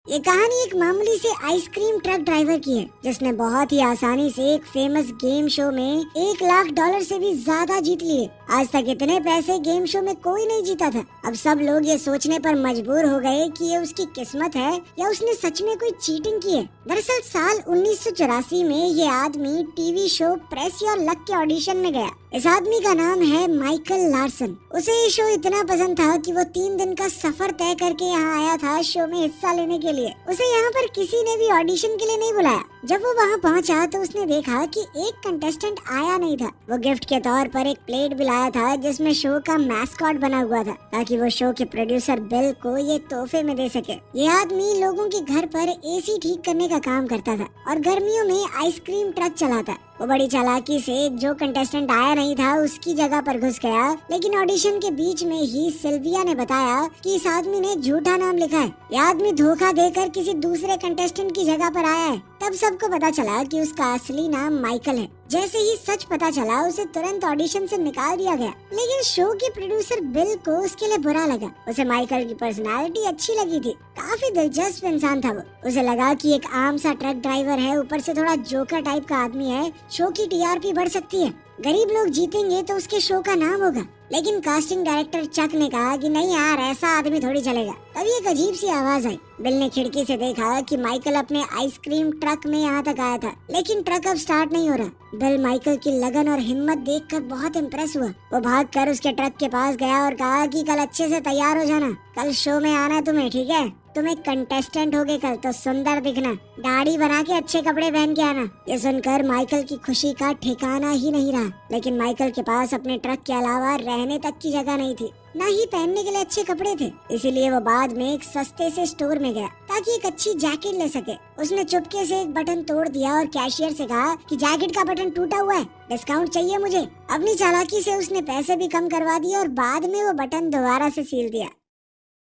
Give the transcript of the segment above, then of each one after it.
ये कहानी एक मामूली से आइसक्रीम ट्रक ड्राइवर की है जिसने बहुत ही आसानी से एक फेमस गेम शो में $1 लाख से भी ज्यादा जीत लिए। आज तक इतने पैसे गेम शो में कोई नहीं जीता था। अब सब लोग ये सोचने पर मजबूर हो गए कि ये उसकी किस्मत है या उसने सच में कोई चीटिंग की है। दरअसल साल 1984 में ये आदमी TV show press your luck के ऑडिशन में गया। इस आदमी का नाम है माइकल लार्सन। उसे ये शो इतना पसंद था कि वो 3 दिन का सफर तय करके यहाँ आया था शो में हिस्सा लेने के लिए। उसे यहाँ पर किसी ने भी ऑडिशन के लिए नहीं बुलाया। जब वो वहाँ पहुँचा तो उसने देखा कि एक कंटेस्टेंट आया नहीं था। वो गिफ्ट के तौर पर एक प्लेट भी लाया था जिसमें शो का मैस्कॉट बना हुआ था ताकि वो शो के प्रोड्यूसर बिल को ये तोहफे में दे सके। ये आदमी लोगों के घर पर एसी ठीक करने का काम करता था और गर्मियों में आइसक्रीम ट्रक चलाता। वो बड़ी चालाकी से जो कंटेस्टेंट आया नहीं था उसकी जगह पर घुस गया, लेकिन ऑडिशन के बीच में ही सिल्विया ने बताया कि इस आदमी ने झूठा नाम लिखा है। यह आदमी धोखा देकर किसी दूसरे कंटेस्टेंट की जगह पर आया है। तब सबको पता चला कि उसका असली नाम माइकल है। जैसे ही सच पता चला उसे तुरंत ऑडिशन से निकाल दिया गया, लेकिन शो के प्रोड्यूसर बिल को उसके लिए बुरा लगा। उसे माइकल की पर्सनालिटी अच्छी लगी थी, काफी दिलचस्प इंसान था वो। उसे लगा कि एक आम सा ट्रक ड्राइवर है, ऊपर से थोड़ा जोकर टाइप का आदमी है, शो की टीआरपी बढ़ सकती है, गरीब लोग जीतेंगे तो उसके शो का नाम होगा। लेकिन कास्टिंग डायरेक्टर चक ने कहा कि नहीं यार, ऐसा आदमी थोड़ी चलेगा। तभी एक अजीब सी आवाज आई। बिल ने खिड़की से देखा कि माइकल अपने आइसक्रीम ट्रक में यहाँ तक आया था, लेकिन ट्रक अब स्टार्ट नहीं हो रहा। बिल माइकल की लगन और हिम्मत देखकर बहुत इम्प्रेस हुआ। वो भागकर उसके ट्रक के पास गया और कहा कि कल अच्छे से तैयार हो जाना, कल शो में आना तुम्हें, ठीक है? तुम एक कंटेस्टेंट होगे कल, तो सुंदर दिखना, दाढ़ी बना के अच्छे कपड़े पहन के आना। ये सुनकर माइकल की खुशी का ठिकाना ही नहीं रहा। लेकिन माइकल के पास अपने ट्रक के अलावा रहने तक की जगह नहीं थी, न ही पहनने के लिए अच्छे कपड़े थे। इसीलिए वो बाद में एक सस्ते से स्टोर में गया ताकि एक अच्छी जैकेट ले सके। उसने चुपके से एक बटन तोड़ दिया और कैशियर से कहा कि जैकेट का बटन टूटा हुआ है, डिस्काउंट चाहिए मुझे। अपनी चालाकी से उसने पैसे भी कम करवा दिए और बाद में वो बटन दोबारा से सील दिया।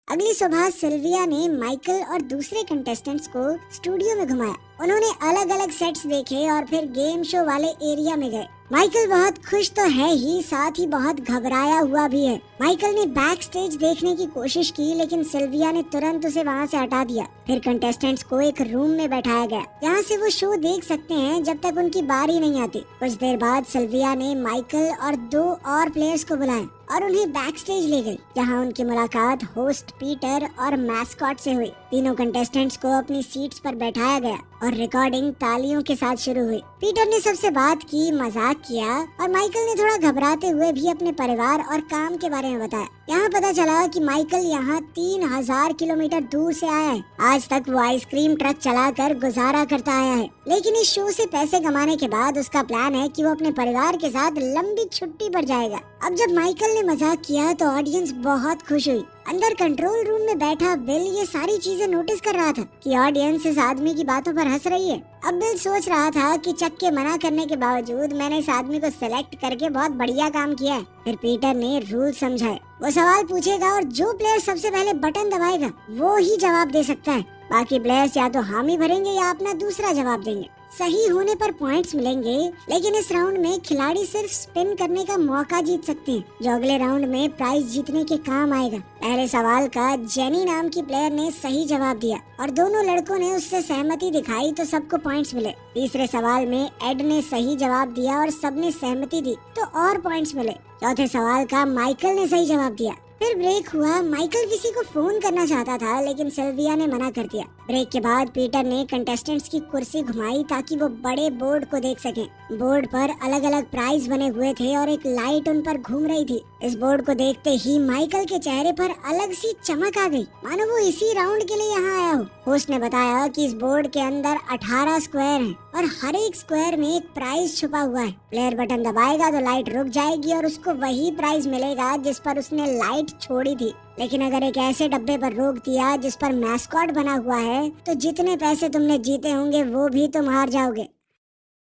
अगली सुबह सिल्विया ने माइकल और दूसरे कंटेस्टेंट्स को स्टूडियो में घुमाया। उन्होंने अलग अलग सेट्स देखे और फिर गेम शो वाले एरिया में गए। माइकल बहुत खुश तो है ही, साथ ही बहुत घबराया हुआ भी है। माइकल ने बैक स्टेज देखने की कोशिश की, लेकिन सिल्विया ने तुरंत उसे वहाँ से हटा दिया। फिर कंटेस्टेंट्स को एक रूम में बैठाया गया जहाँ से वो शो देख सकते हैं जब तक उनकी बारी नहीं आती। कुछ देर बाद सिल्विया ने माइकल और 2 और प्लेयर्स को बुलाया और उन्हें बैक स्टेज ले गई, जहाँ उनकी मुलाकात होस्ट पीटर और मैस्कॉट से हुई। तीनों कंटेस्टेंट्स को अपनी सीट्स पर बैठाया गया और रिकॉर्डिंग तालियों के साथ शुरू हुई। पीटर ने सबसे बात की, मजाक किया और माइकल ने थोड़ा घबराते हुए भी अपने परिवार और काम के बारे में बताया। यहाँ पता चला कि माइकल यहाँ 3000 किलोमीटर दूर से आया है। आज तक वो आइसक्रीम ट्रक चलाकर गुजारा करता आया है, लेकिन इस शो से पैसे कमाने के बाद उसका प्लान है कि वो अपने परिवार के साथ लंबी छुट्टी पर जाएगा। अब जब माइकल ने मजाक किया तो ऑडियंस बहुत खुश हुई। अंदर कंट्रोल रूम में बैठा बिल ये सारी चीजें नोटिस कर रहा था कि ऑडियंस इस आदमी की बातों पर हंस रही है। अब बिल सोच रहा था कि चक के मना करने के बावजूद मैंने इस आदमी को सिलेक्ट करके बहुत बढ़िया काम किया है। फिर पीटर ने रूल समझाए। वो सवाल पूछेगा और जो प्लेयर सबसे पहले बटन दबाएगा वो ही जवाब दे सकता है। बाकी प्लेयर्स या तो हामी भरेंगे या अपना दूसरा जवाब देंगे। सही होने पर पॉइंट्स मिलेंगे, लेकिन इस राउंड में खिलाड़ी सिर्फ स्पिन करने का मौका जीत सकते हैं, जो अगले राउंड में प्राइज जीतने के काम आएगा। पहले सवाल का जेनी नाम की प्लेयर ने सही जवाब दिया और दोनों लड़कों ने उससे सहमति दिखाई तो सबको पॉइंट्स मिले। तीसरे सवाल में एड ने सही जवाब दिया और सबने सहमति दी तो और पॉइंट्स मिले। चौथे सवाल का माइकल ने सही जवाब दिया। फिर ब्रेक हुआ। माइकल किसी को फोन करना चाहता था, लेकिन सिल्विया ने मना कर दिया। ब्रेक के बाद पीटर ने कंटेस्टेंट्स की कुर्सी घुमाई ताकि वो बड़े बोर्ड को देख सकें। बोर्ड पर अलग अलग प्राइज बने हुए थे और एक लाइट उन पर घूम रही थी। इस बोर्ड को देखते ही माइकल के चेहरे पर अलग सी चमक आ गई, मानो वो इसी राउंड के लिए यहाँ आया हो। होस्ट ने बताया कि इस बोर्ड के अंदर 18 स्क्वायर हैं और हर एक स्क्वायर में एक प्राइज छुपा हुआ है। प्लेयर बटन दबाएगा तो लाइट रुक जाएगी और उसको वही प्राइज मिलेगा जिस पर उसने लाइट छोड़ी थी। लेकिन अगर एक ऐसे डब्बे पर रोक दिया जिस पर मैस्कॉट बना हुआ है तो जितने पैसे तुमने जीते होंगे वो भी तुम हार जाओगे।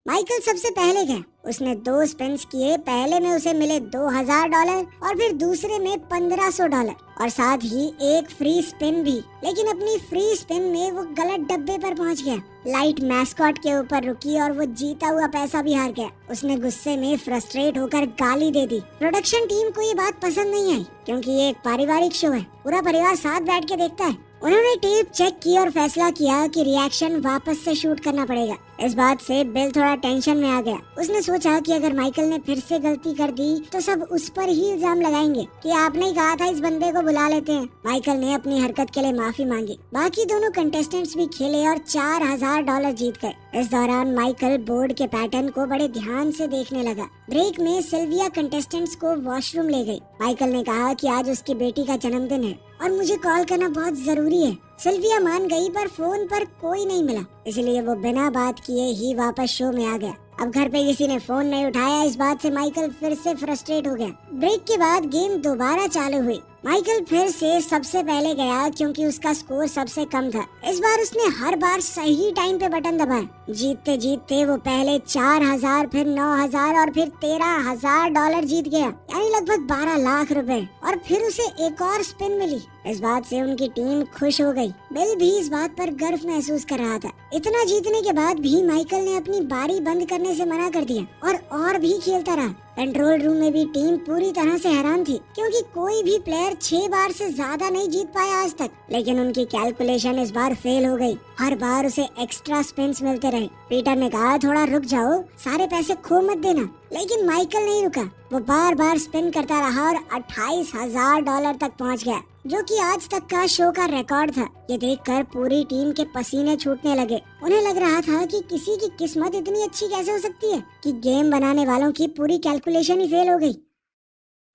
माइकल सबसे पहले गया। उसने 2 स्पिन्स किए। पहले में उसे मिले $2000 और फिर दूसरे में $1500 और साथ ही एक फ्री स्पिन भी। लेकिन अपनी फ्री स्पिन में वो गलत डब्बे पर पहुंच गया। लाइट मैस्कॉट के ऊपर रुकी और वो जीता हुआ पैसा भी हार गया। उसने गुस्से में फ्रस्ट्रेट होकर गाली दे दी। प्रोडक्शन टीम को ये बात पसंद नहीं आई क्योंकि ये एक पारिवारिक शो है, पूरा परिवार साथ बैठ के देखता है। उन्होंने टेप चेक की और फैसला किया कि रिएक्शन वापस से शूट करना पड़ेगा। इस बात से बिल थोड़ा टेंशन में आ गया। उसने सोचा कि अगर माइकल ने फिर से गलती कर दी तो सब उस पर ही इल्जाम लगाएंगे कि आपने ही कहा था इस बंदे को बुला लेते हैं। माइकल ने अपनी हरकत के लिए माफी मांगी। बाकी दोनों कंटेस्टेंट्स भी खेले और $4000 जीत गए। इस दौरान माइकल बोर्ड के पैटर्न को बड़े ध्यान से देखने लगा। ब्रेक में सिल्विया कंटेस्टेंट्स को वॉशरूम ले गई। माइकल ने कहा कि आज उसकी बेटी का जन्मदिन है और मुझे कॉल करना बहुत जरूरी है। सिल्विया मान गई पर फोन पर कोई नहीं मिला, इसलिए वो बिना बात किए ही वापस शो में आ गया। अब घर पे किसी ने फोन नहीं उठाया। इस बात से माइकल फिर से फ्रस्ट्रेट हो गया। ब्रेक के बाद गेम दोबारा चालू हुई। माइकल फिर से सबसे पहले गया क्योंकि उसका स्कोर सबसे कम था। इस बार उसने हर बार सही टाइम पे बटन दबाया। जीतते जीतते वो पहले 4000, फिर 9000 और फिर $13,000 जीत गया, यानी लगभग 12 लाख रुपए। और फिर उसे एक और स्पिन मिली। इस बात से उनकी टीम खुश हो गई। बिल भी इस बात पर गर्व महसूस कर रहा था। इतना जीतने के बाद भी माइकल ने अपनी बारी बंद करने से मना कर दिया और भी खेलता रहा। कंट्रोल रूम में भी टीम पूरी तरह से हैरान थी क्योंकि कोई भी प्लेयर 6 बार से ज्यादा नहीं जीत पाया आज तक। लेकिन उनकी कैलकुलेशन इस बार फेल हो गई। हर बार उसे एक्स्ट्रा स्पिन्स मिलते रहे। पीटर ने कहा थोड़ा रुक जाओ, सारे पैसे खो मत देना। लेकिन माइकल नहीं रुका। वो बार बार स्पिन करता रहा और $28,000 तक पहुंच गया, जो कि आज तक का शो का रिकॉर्ड था। ये देखकर पूरी टीम के पसीने छूटने लगे। उन्हें लग रहा था कि किसी की किस्मत इतनी अच्छी कैसे हो सकती है कि गेम बनाने वालों की पूरी कैलकुलेशन ही फेल हो गई।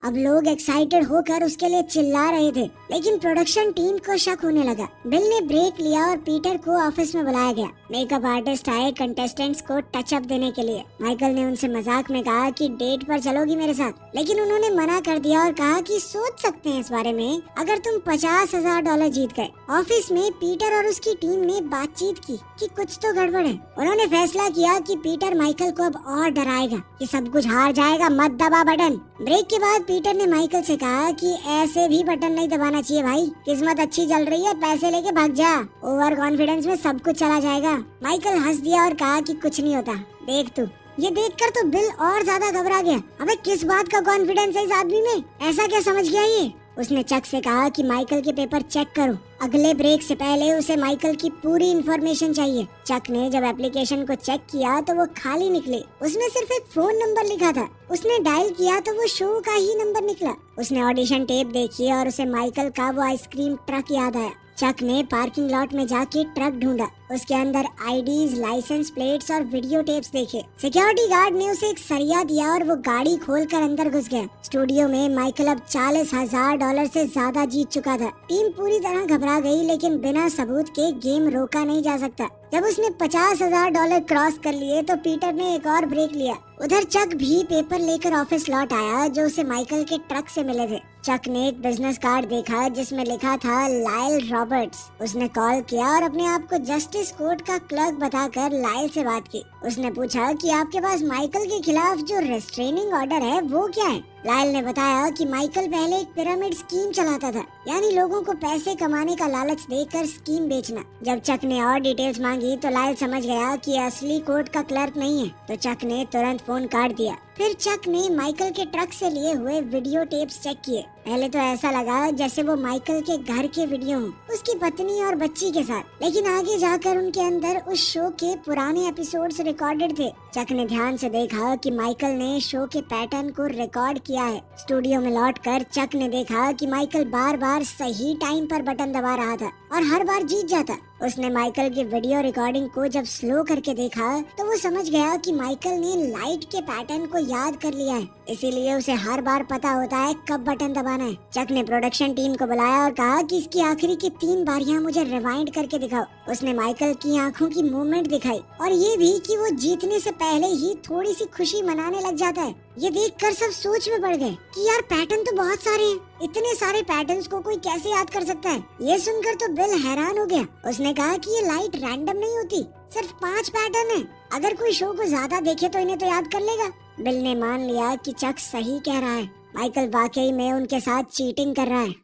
अब लोग एक्साइटेड होकर उसके लिए चिल्ला रहे थे, लेकिन प्रोडक्शन टीम को शक होने लगा। बिल ने ब्रेक लिया और पीटर को ऑफिस में बुलाया गया। मेकअप आर्टिस्ट आए कंटेस्टेंट्स को टच अप देने के लिए। माइकल ने उनसे मजाक में कहा कि डेट पर चलोगी मेरे साथ, लेकिन उन्होंने मना कर दिया और कहा कि सोच सकते हैं इस बारे में अगर तुम $50,000 जीत गए। ऑफिस में पीटर और उसकी टीम ने बातचीत की कि कुछ तो गड़बड़ है। उन्होंने फैसला किया कि पीटर माइकल को अब और डराएगा कि सब कुछ हार जाएगा, मत दबा बटन। ब्रेक के बाद पीटर ने माइकल से कहा कि ऐसे भी बटन नहीं दबाना चाहिए भाई, किस्मत अच्छी चल रही है, पैसे लेके भाग जा, ओवर कॉन्फिडेंस में सब कुछ चला जाएगा। माइकल हंस दिया और कहा कि कुछ नहीं होता, देख तू। ये देखकर तो बिल और ज्यादा घबरा गया। अबे किस बात का कॉन्फिडेंस है इस आदमी में, ऐसा क्या समझ गया ये। उसने चक से कहा कि माइकल के पेपर चेक करो। अगले ब्रेक से पहले उसे माइकल की पूरी इन्फॉर्मेशन चाहिए। चक ने जब एप्लीकेशन को चेक किया तो वो खाली निकले। उसमें सिर्फ एक फोन नंबर लिखा था। उसने डायल किया तो वो शो का ही नंबर निकला। उसने ऑडिशन टेप देखी और उसे माइकल का वो आइसक्रीम ट्रक याद आया। चक ने पार्किंग लॉट में जाके ट्रक ढूंढा। उसके अंदर आईडीज, लाइसेंस प्लेट्स और वीडियो टेप्स देखे। सिक्योरिटी गार्ड ने उसे एक सरिया दिया और वो गाड़ी खोलकर अंदर घुस गया। स्टूडियो में माइकल अब $40,000 से ज्यादा जीत चुका था। टीम पूरी तरह घबरा गई, लेकिन बिना सबूत के गेम रोका नहीं जा सकता। जब उसने $50,000 क्रॉस कर लिए तो पीटर ने एक और ब्रेक लिया। उधर चक भी पेपर लेकर ऑफिस लौट आया जो उसे माइकल के ट्रक से मिले थे। चक ने एक बिजनेस कार्ड देखा जिसमें लिखा था लाइल रॉबर्ट्स। उसने कॉल किया और अपने आप को जस्टिस कोर्ट का क्लर्क बताकर लाइल से बात की। उसने पूछा कि आपके पास माइकल के खिलाफ जो रेस्ट्रेनिंग ऑर्डर है वो क्या है। लाइल ने बताया कि माइकल पहले एक पिरामिड स्कीम चलाता था, यानी लोगों को पैसे कमाने का लालच देकर स्कीम बेचना। जब चक ने और डिटेल्स मांगी तो लाइल समझ गया कि असली कोर्ट का क्लर्क नहीं है, तो चक ने तुरंत फोन काट दिया। फिर चक ने माइकल के ट्रक से लिए हुए वीडियो टेप्स चेक किए। पहले तो ऐसा लगा जैसे वो माइकल के घर के वीडियो हों, उसकी पत्नी और बच्ची के साथ, लेकिन आगे जाकर उनके अंदर उस शो के पुराने एपिसोड्स रिकॉर्डेड थे। चक ने ध्यान से देखा कि माइकल ने शो के पैटर्न को रिकॉर्ड किया है। स्टूडियो में लौटकर चक ने देखा कि माइकल बार बार सही टाइम पर बटन दबा रहा था और हर बार जीत जाता। उसने माइकल की वीडियो रिकॉर्डिंग को जब स्लो करके देखा तो वो समझ गया कि माइकल ने लाइट के पैटर्न को याद कर लिया है, इसीलिए उसे हर बार पता होता है कब बटन दबाना है। चक ने प्रोडक्शन टीम को बुलाया और कहा कि इसकी आखिरी की 3 बारियां मुझे रिवाइंड करके दिखाओ। उसने माइकल की आंखों की मूवमेंट दिखाई और ये भी कि वो जीतने से पहले ही थोड़ी सी खुशी मनाने लग जाता है। ये देखकर सब सोच में पड़ गए कि यार पैटर्न तो बहुत सारे हैं, इतने सारे पैटर्न्स को कोई कैसे याद कर सकता है। ये सुनकर तो बिल हैरान हो गया। उसने कहा कि ये लाइट रैंडम नहीं होती, सिर्फ 5 पैटर्न है। अगर कोई शो को ज्यादा देखे तो इन्हें तो याद कर लेगा। बिल ने मान लिया कि चक सही कह रहा है, माइकल वाकई में उनके साथ चीटिंग कर रहा है।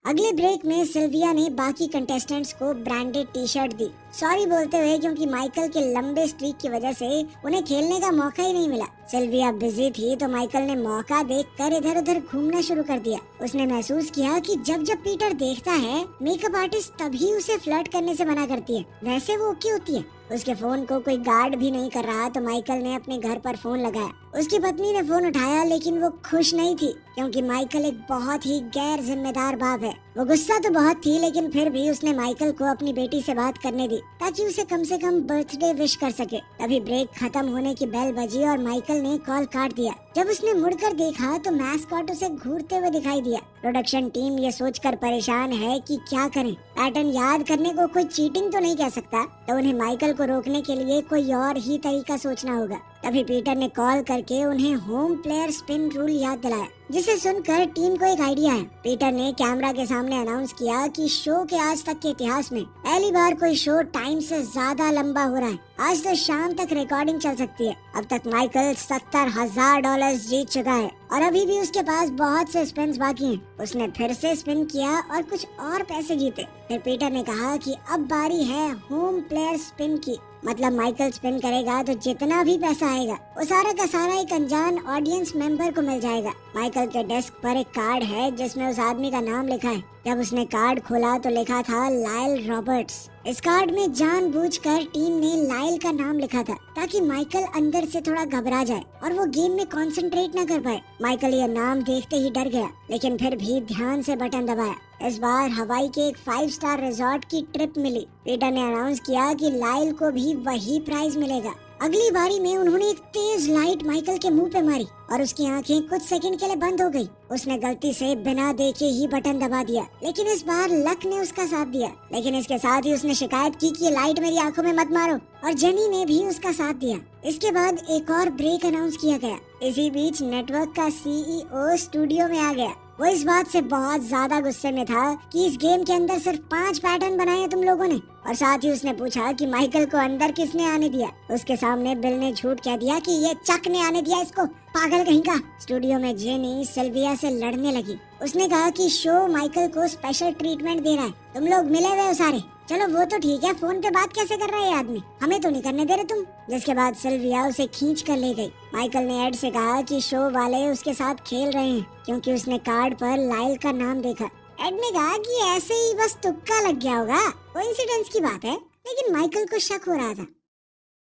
अगले ब्रेक में सिल्विया ने बाकी कंटेस्टेंट्स को ब्रांडेड टी शर्ट दी, सॉरी बोलते हुए, क्योंकि माइकल के लंबे स्ट्रीक की वजह से उन्हें खेलने का मौका ही नहीं मिला। सिल्विया बिजी थी तो माइकल ने मौका देखकर इधर उधर घूमना शुरू कर दिया। उसने महसूस किया कि जब जब पीटर देखता है मेकअप आर्टिस्ट तभी उसे फ्लर्ट करने से मना करती है, वैसे वो ओके होती है। उसके फोन को कोई गार्ड भी नहीं कर रहा तो माइकल ने अपने घर पर फोन लगाया। उसकी पत्नी ने फोन उठाया लेकिन वो खुश नहीं थी क्योंकि माइकल एक बहुत ही गैर जिम्मेदार बाप है। वो गुस्सा तो बहुत थी लेकिन फिर भी उसने माइकल को अपनी बेटी से बात करने दी ताकि उसे कम से कम बर्थडे विश कर सके। तभी ब्रेक खत्म होने की बेल बजी और माइकल ने कॉल काट दिया। जब उसने मुड़कर देखा तो मैस्कॉट उसे घूरते हुए दिखाई दिया। प्रोडक्शन टीम ये सोचकर परेशान है कि क्या करें। पैटर्न याद करने को कोई चीटिंग तो नहीं कह सकता, तो उन्हें माइकल को रोकने के लिए कोई और ही तरीका सोचना होगा। तभी पीटर ने कॉल करके उन्हें होम प्लेयर स्पिन रूल याद दिलाया, जिसे सुनकर टीम को एक आइडिया आया। पीटर ने कैमरा के सामने अनाउंस किया कि शो के आज तक के इतिहास में पहली बार कोई शो टाइम से ज्यादा लंबा हो रहा है। आज तो शाम तक रिकॉर्डिंग चल सकती है। अब तक माइकल $70,000 जीत चुका है और अभी भी उसके पास बहुत से स्पिन्स बाकी हैं। उसने फिर से स्पिन किया और कुछ और पैसे जीते। फिर पीटर ने कहा कि अब बारी है होम प्लेयर स्पिन की, मतलब माइकल स्पिन करेगा तो जितना भी पैसा आएगा वो सारा का सारा एक अनजान ऑडियंस मेंबर को मिल जाएगा। माइकल के डेस्क पर एक कार्ड है जिसमें उस आदमी का नाम लिखा है। जब उसने कार्ड खोला तो लिखा था लाइल रॉबर्ट्स। इस कार्ड में जानबूझकर टीम ने लाइल का नाम लिखा था ताकि माइकल अंदर से थोड़ा घबरा जाए और वो गेम में कंसंट्रेट न कर पाए। माइकल ये नाम देखते ही डर गया लेकिन फिर भी ध्यान से बटन दबाया। इस बार हवाई के एक 5 स्टार रिजॉर्ट की ट्रिप मिली। पीटर ने अनाउंस किया कि लाइल को भी वही प्राइज मिलेगा। अगली बारी में उन्होंने एक तेज लाइट माइकल के मुंह पे मारी और उसकी आंखें कुछ सेकंड के लिए बंद हो गई। उसने गलती से बिना देखे ही बटन दबा दिया लेकिन इस बार लक ने उसका साथ दिया। लेकिन इसके साथ ही उसने शिकायत की कि लाइट मेरी आंखों में मत मारो और जेनी ने भी उसका साथ दिया। इसके बाद एक और ब्रेक अनाउंस किया गया। इसी बीच नेटवर्क का CEO स्टूडियो में आ गया। वो इस बात से बहुत ज्यादा गुस्से में था कि इस गेम के अंदर सिर्फ 5 पैटर्न बनाए हैं तुम लोगों ने, और साथ ही उसने पूछा कि माइकल को अंदर किसने आने दिया। उसके सामने बिल ने झूठ कह दिया कि ये चक ने आने दिया इसको, पागल कहीं का। स्टूडियो में जेनी सिल्विया से लड़ने लगी। उसने कहा कि शो माइकल को स्पेशल ट्रीटमेंट दे रहा है, तुम लोग मिले हुए हो सारे। चलो वो तो ठीक है, फोन पे बात कैसे कर रहा है ये आदमी, हमें तो नहीं करने दे रहे तुम। जिसके बाद सिल्विया उसे खींच कर ले गई। माइकल ने एड से कहा कि शो वाले उसके साथ खेल रहे हैं क्योंकि उसने कार्ड पर लाइल का नाम देखा। एड ने कहा कि ऐसे ही बस तुक्का लग गया होगा, कोइंसिडेंस की बात है, लेकिन माइकल को शक हो रहा था।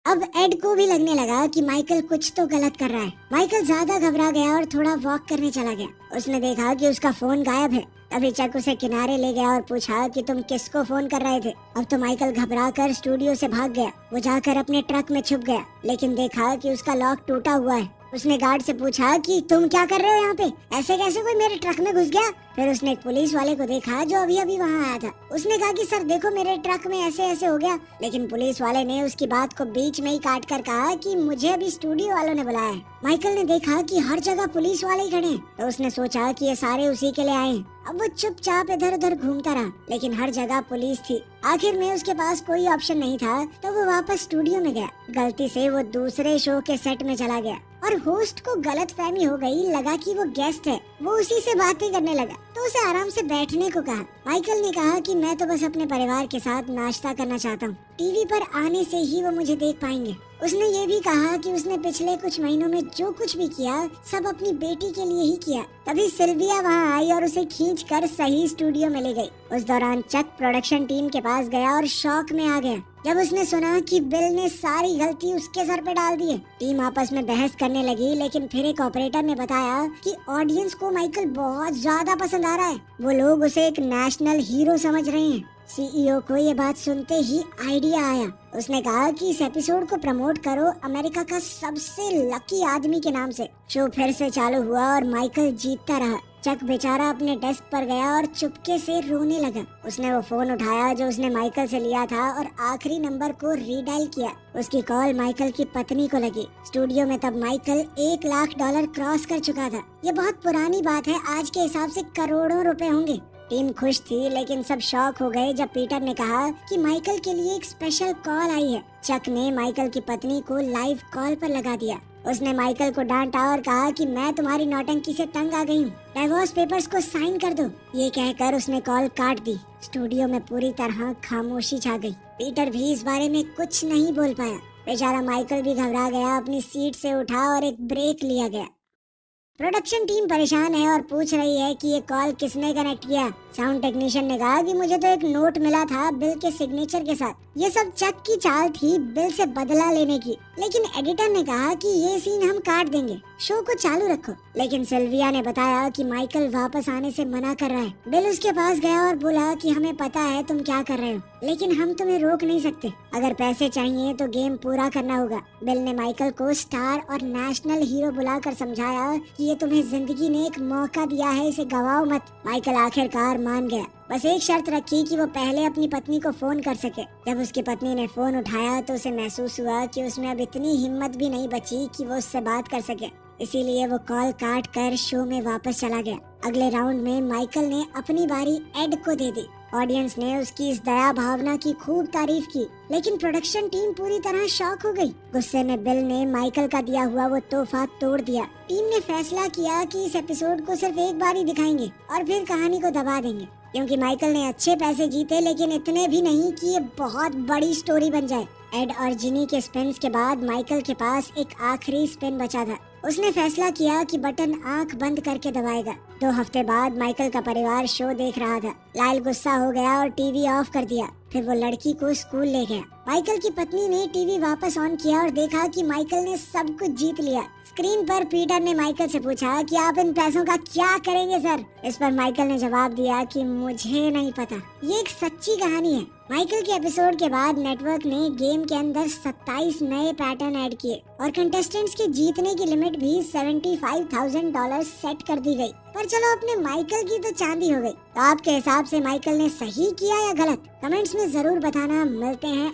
अब एड को भी लगने लगा कि माइकल कुछ तो गलत कर रहा है। माइकल ज्यादा घबरा गया और थोड़ा वॉक करने चला गया। उसने देखा कि उसका फोन गायब है। तभी चक उसे किनारे ले गया और पूछा कि तुम किसको फोन कर रहे थे। अब तो माइकल घबरा कर स्टूडियो से भाग गया। वो जाकर अपने ट्रक में छुप गया लेकिन देखा कि उसका लॉक टूटा हुआ है। उसने गार्ड से पूछा कि तुम क्या कर रहे हो यहाँ पे, ऐसे कैसे कोई मेरे ट्रक में घुस गया। फिर उसने एक पुलिस वाले को देखा जो अभी अभी वहाँ आया था। उसने कहा कि सर देखो मेरे ट्रक में ऐसे ऐसे हो गया, लेकिन पुलिस वाले ने उसकी बात को बीच में ही काट कर कहा कि मुझे अभी स्टूडियो वालों ने बुलाया है। माइकल ने देखा कि हर जगह पुलिस वाले ही खड़े हैं, तो उसने सोचा कि ये सारे उसी के लिए आए हैं। अब वो चुपचाप इधर उधर घूमता रहा लेकिन हर जगह पुलिस थी। आखिर में उसके पास कोई ऑप्शन नहीं था तो वो वापस स्टूडियो में गया। गलती से वो दूसरे शो के सेट में चला गया और होस्ट को गलतफहमी हो गई, लगा कि वो गेस्ट है। वो उसी से बातें करने लगा तो उसे आराम से बैठने को कहा। माइकल ने कहा कि मैं तो बस अपने परिवार के साथ नाश्ता करना चाहता हूँ, टीवी पर आने से ही वो मुझे देख पाएंगे। उसने ये भी कहा कि उसने पिछले कुछ महीनों में जो कुछ भी किया सब अपनी बेटी के लिए ही किया। तभी सिल्विया वहाँ आई और उसे खींचकर सही स्टूडियो में ले गई। उस दौरान चक प्रोडक्शन टीम के पास गया और शॉक में आ गया जब उसने सुना कि बिल ने सारी गलती उसके सर पे डाल दी है। टीम आपस में बहस करने लगी लेकिन फिर एक ऑपरेटर ने बताया कि ऑडियंस को माइकल बहुत ज्यादा पसंद आ रहा है। वो लोग उसे एक नेशनल हीरो समझ रहे हैं। CEO को ये बात सुनते ही आइडिया आया। उसने कहा कि इस एपिसोड को प्रमोट करो अमेरिका का सबसे लकी आदमी के नाम से। शो फिर से चालू हुआ और माइकल जीतता रहा। चक बेचारा अपने डेस्क पर गया और चुपके से रोने लगा। उसने वो फोन उठाया जो उसने माइकल से लिया था और आखिरी नंबर को रीडायल किया। उसकी कॉल माइकल की पत्नी को लगी। स्टूडियो में तब माइकल $1 लाख क्रॉस कर चुका था। ये बहुत पुरानी बात है, आज के हिसाब से करोड़ों रुपए होंगे। टीम खुश थी लेकिन सब शॉक हो गए जब पीटर ने कहा कि माइकल के लिए एक स्पेशल कॉल आई है। चक ने माइकल की पत्नी को लाइव कॉल पर लगा दिया। उसने माइकल को डांटा और कहा कि मैं तुम्हारी नौटंकी से तंग आ गई हूँ, डाइवोर्स पेपर्स को साइन कर दो। ये कहकर उसने कॉल काट दी। स्टूडियो में पूरी तरह खामोशी छा गई। पीटर भी इस बारे में कुछ नहीं बोल पाया। बेचारा माइकल भी घबरा गया, अपनी सीट से उठा और एक ब्रेक लिया गया। प्रोडक्शन टीम परेशान है और पूछ रही है कि ये कॉल किसने कनेक्ट किया। साउंड टेक्नीशियन ने कहा कि मुझे तो एक नोट मिला था बिल के सिग्नेचर के साथ। ये सब चक की चाल थी बिल से बदला लेने की। लेकिन एडिटर ने कहा कि ये सीन हम काट देंगे, शो को चालू रखो। लेकिन सिल्विया ने बताया कि माइकल वापस आने से मना कर रहा है। बिल उसके पास गया और बोला कि हमें पता है तुम क्या कर रहे हो, लेकिन हम तुम्हें रोक नहीं सकते। अगर पैसे चाहिए तो गेम पूरा करना होगा। बिल ने माइकल को स्टार और नेशनल हीरो बुलाकर समझाया कि ये तुम्हें जिंदगी ने एक मौका दिया है, इसे गवाओ मत। माइकल आखिरकार मान गया। बस एक शर्त रखी कि वो पहले अपनी पत्नी को फोन कर सके। जब उसकी पत्नी ने फोन उठाया तो उसे महसूस हुआ कि उसमें अब इतनी हिम्मत भी नहीं बची कि वो उससे बात कर सके। इसीलिए वो कॉल काट कर शो में वापस चला गया। अगले राउंड में माइकल ने अपनी बारी एड को दे दी। ऑडियंस ने उसकी इस दया भावना की खूब तारीफ की, लेकिन प्रोडक्शन टीम पूरी तरह शॉक हो गई। गुस्से में बिल ने माइकल का दिया हुआ वो तोहफा तोड़ दिया। टीम ने फैसला किया कि इस एपिसोड को सिर्फ एक बार ही दिखाएंगे और फिर कहानी को दबा देंगे, क्योंकि माइकल ने अच्छे पैसे जीते, लेकिन इतने भी नहीं कि ये बहुत बड़ी स्टोरी बन जाए। एड और जिनी के स्पिन्स के बाद माइकल के पास एक आखिरी स्पिन बचा था। उसने फैसला किया कि बटन आंख बंद करके दबाएगा। 2 हफ्ते बाद माइकल का परिवार शो देख रहा था। लाइल गुस्सा हो गया और टीवी ऑफ कर दिया। फिर वो लड़की को स्कूल ले गया। माइकल की पत्नी ने टीवी वापस ऑन किया और देखा कि माइकल ने सब कुछ जीत लिया। स्क्रीन पर पीटर ने माइकल से पूछा कि आप इन पैसों का क्या करेंगे सर। इस पर माइकल ने जवाब दिया कि मुझे नहीं पता। ये एक सच्ची कहानी है। माइकल के एपिसोड के बाद नेटवर्क ने गेम के अंदर 27 नए पैटर्न ऐड किए और कंटेस्टेंट्स के जीतने की लिमिट भी $75,000 सेट कर दी गई। पर चलो, अपने माइकल की तो चांदी हो गई। तो आपके हिसाब से माइकल ने सही किया या गलत? कमेंट्स में जरूर बताना। मिलते हैं